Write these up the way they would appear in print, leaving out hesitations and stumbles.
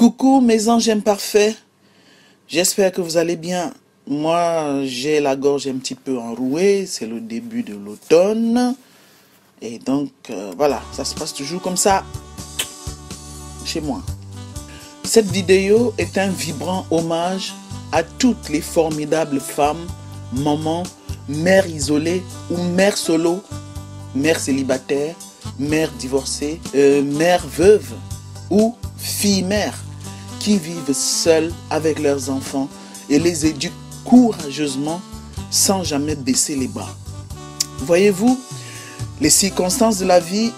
Coucou mes anges imparfaits, j'espère que vous allez bien. Moi j'ai la gorge un petit peu enrouée, c'est le début de l'automne. Et donc voilà, ça se passe toujours comme ça chez moi. Cette vidéo est un vibrant hommage à toutes les formidables femmes, mamans, mères isolées ou mères solo, mères célibataires, mères divorcées, mères veuves ou filles-mères qui vivent seules avec leurs enfants et les éduquent courageusement sans jamais baisser les bras. Voyez-vous, les circonstances de la vie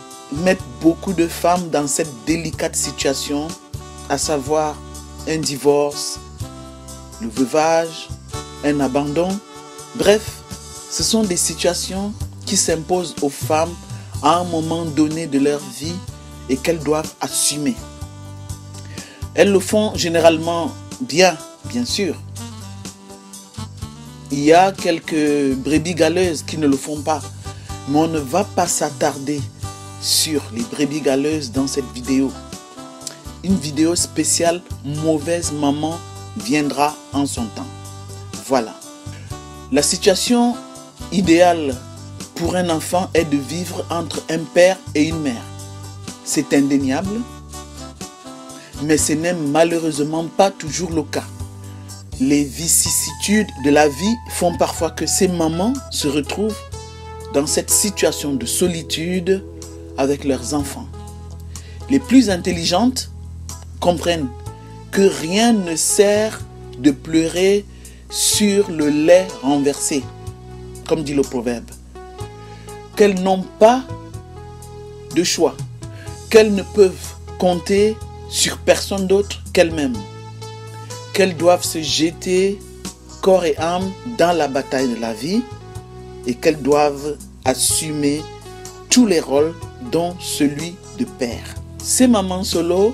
mettent beaucoup de femmes dans cette délicate situation, à savoir un divorce, le veuvage, un abandon. Bref, ce sont des situations qui s'imposent aux femmes à un moment donné de leur vie et qu'elles doivent assumer. Elles le font généralement bien sûr. Il y a quelques brebis galeuses qui ne le font pas, mais on ne va pas s'attarder sur les brebis galeuses dans cette vidéo. Une vidéo spéciale mauvaise maman viendra en son temps. Voilà. La situation idéale pour un enfant est de vivre entre un père et une mère. C'est indéniable, mais ce n'est malheureusement pas toujours le cas. Les vicissitudes de la vie font parfois que ces mamans se retrouvent dans cette situation de solitude avec leurs enfants. Les plus intelligentes comprennent que rien ne sert de pleurer sur le lait renversé, comme dit le proverbe. Qu'elles n'ont pas de choix, qu'elles ne peuvent compter sur personne d'autre qu'elles-mêmes, qu'elles doivent se jeter corps et âme dans la bataille de la vie et qu'elles doivent assumer tous les rôles dont celui de père. Ces mamans solo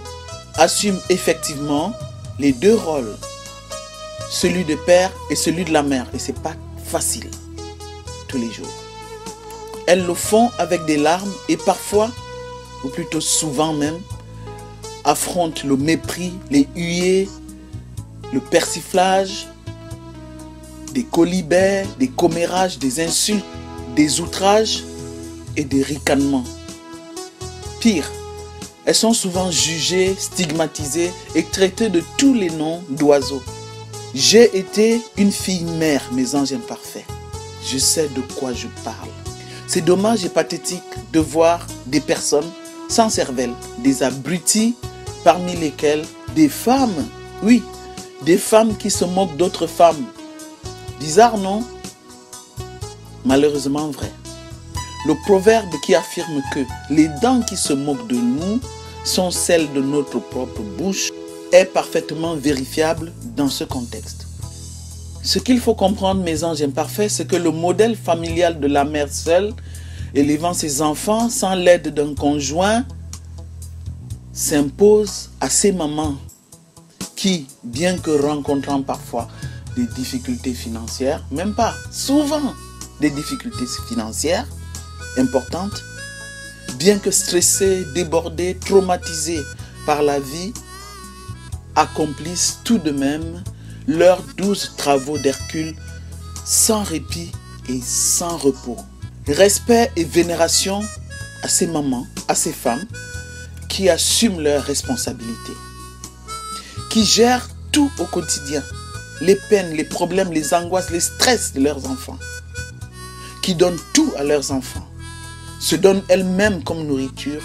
assument effectivement les deux rôles, celui de père et celui de la mère, et c'est pas facile tous les jours. Elles le font avec des larmes et parfois, ou plutôt souvent même, affrontent le mépris, les huées, le persiflage, des colibets, des commérages, des insultes, des outrages et des ricanements. Pire, elles sont souvent jugées, stigmatisées et traitées de tous les noms d'oiseaux. J'ai été une fille-mère, mes anges imparfaits. Je sais de quoi je parle. C'est dommage et pathétique de voir des personnes sans cervelle, des abrutis, parmi lesquelles des femmes, oui, des femmes qui se moquent d'autres femmes. Bizarre, non? Malheureusement vrai. Le proverbe qui affirme que les dents qui se moquent de nous sont celles de notre propre bouche est parfaitement vérifiable dans ce contexte. Ce qu'il faut comprendre, mes anges imparfaits, c'est que le modèle familial de la mère seule, élevant ses enfants sans l'aide d'un conjoint, s'impose à ces mamans qui, bien que rencontrant parfois des difficultés financières, même pas, souvent des difficultés financières importantes, bien que stressées, débordées, traumatisées par la vie, accomplissent tout de même leurs 12 travaux d'Hercule sans répit et sans repos. Respect et vénération à ces mamans, à ces femmes qui assument leurs responsabilités, qui gèrent tout au quotidien, les peines, les problèmes, les angoisses, les stress de leurs enfants, qui donnent tout à leurs enfants, se donnent elles-mêmes comme nourriture,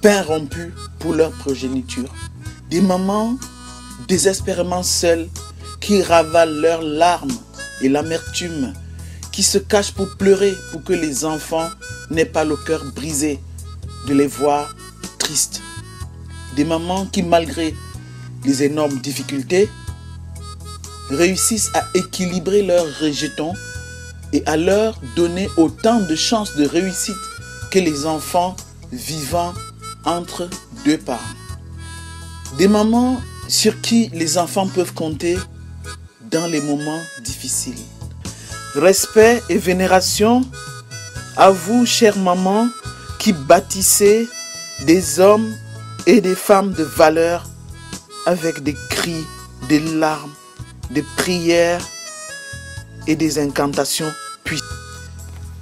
pain rompu pour leur progéniture. Des mamans désespérément seules qui ravalent leurs larmes et l'amertume, qui se cachent pour pleurer pour que les enfants n'aient pas le cœur brisé de les voir tristes. Des mamans qui, malgré les énormes difficultés, réussissent à équilibrer leurs rejetons et à leur donner autant de chances de réussite que les enfants vivant entre deux parents. Des mamans sur qui les enfants peuvent compter dans les moments difficiles. Respect et vénération à vous, chères mamans, qui bâtissez des hommes et des femmes de valeur avec des cris, des larmes, des prières et des incantations puissantes.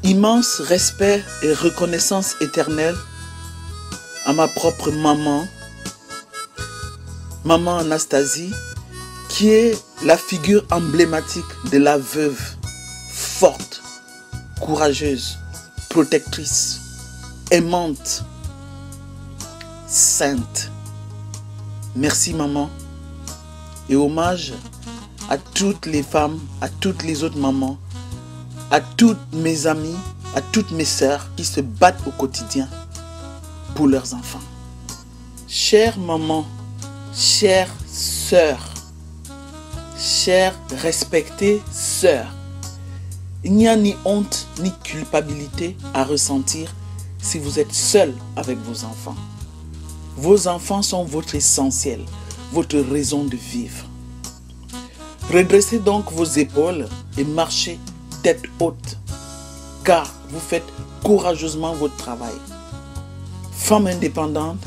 Immense respect et reconnaissance éternelle à ma propre maman, maman Anastasie, qui est la figure emblématique de la veuve forte, courageuse, protectrice, aimante, sainte. Merci maman. Et hommage à toutes les femmes, à toutes les autres mamans, à toutes mes amies, à toutes mes sœurs qui se battent au quotidien pour leurs enfants. Chère maman, chère sœur, chère respectée sœur, il n'y a ni honte ni culpabilité à ressentir si vous êtes seul avec vos enfants. Vos enfants sont votre essentiel, votre raison de vivre. Redressez donc vos épaules et marchez tête haute, car vous faites courageusement votre travail. Femme indépendante,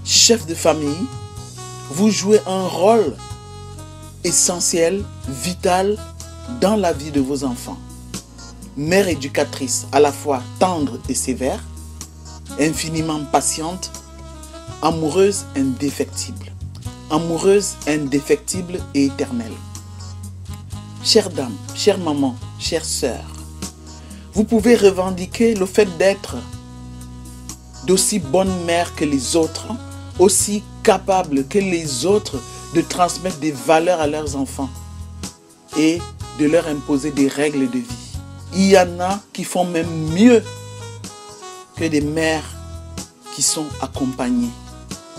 chef de famille, vous jouez un rôle essentiel, vital dans la vie de vos enfants. Mère éducatrice à la fois tendre et sévère, infiniment patiente, amoureuse indéfectible et éternelle. Chère dame, chère maman, chère sœur, vous pouvez revendiquer le fait d'être d'aussi bonne mère que les autres, aussi capable que les autres de transmettre des valeurs à leurs enfants et de leur imposer des règles de vie. Il y en a qui font même mieux que des mères qui sont accompagnées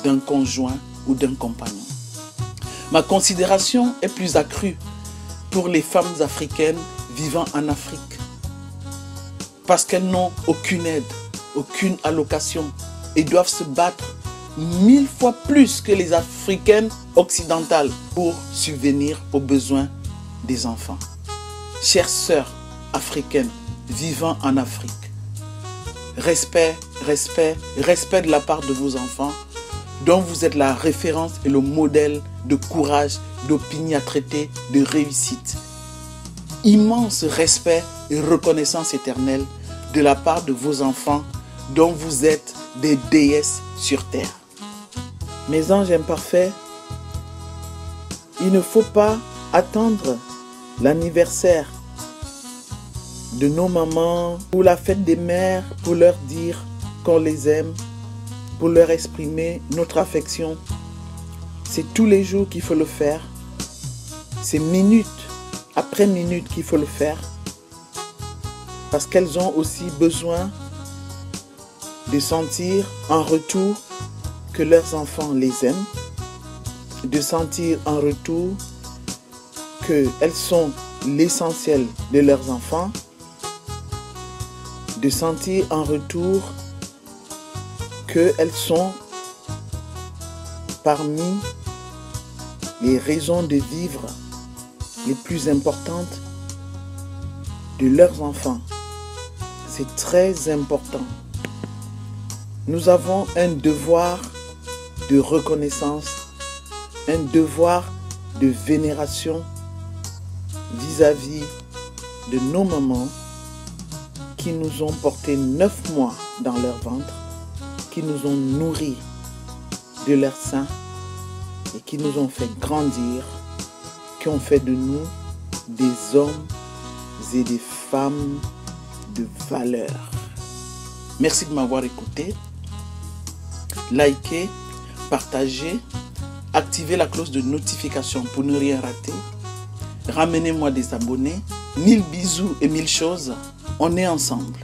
d'un conjoint ou d'un compagnon. Ma considération est plus accrue pour les femmes africaines vivant en Afrique parce qu'elles n'ont aucune aide, aucune allocation et doivent se battre 1000 fois plus que les Africaines occidentales pour subvenir aux besoins des enfants. Chères sœurs africaines vivant en Afrique, respect de la part de vos enfants, dont vous êtes la référence et le modèle de courage, d'opiniâtreté, de réussite. Immense respect et reconnaissance éternelle de la part de vos enfants, dont vous êtes des déesses sur terre. Mes anges imparfaits, il ne faut pas attendre l'anniversaire de nos mamans ou la fête des mères pour leur dire qu'on les aime, pour leur exprimer notre affection. C'est tous les jours qu'il faut le faire. C'est minute après minute qu'il faut le faire. Parce qu'elles ont aussi besoin de sentir en retour que leurs enfants les aiment, de sentir en retour qu'elles sont l'essentiel de leurs enfants, de sentir en retour qu'elles sont parmi les raisons de vivre les plus importantes de leurs enfants. C'est très important. Nous avons un devoir de reconnaissance, un devoir de vénération vis-à-vis de nos mamans qui nous ont portés 9 mois dans leur ventre, qui nous ont nourris de leur sein et qui nous ont fait grandir, qui ont fait de nous des hommes et des femmes de valeur. Merci de m'avoir écouté. Likez, partagez, activez la cloche de notification pour ne rien rater. Ramenez-moi des abonnés. 1000 bisous et 1000 choses. On est ensemble.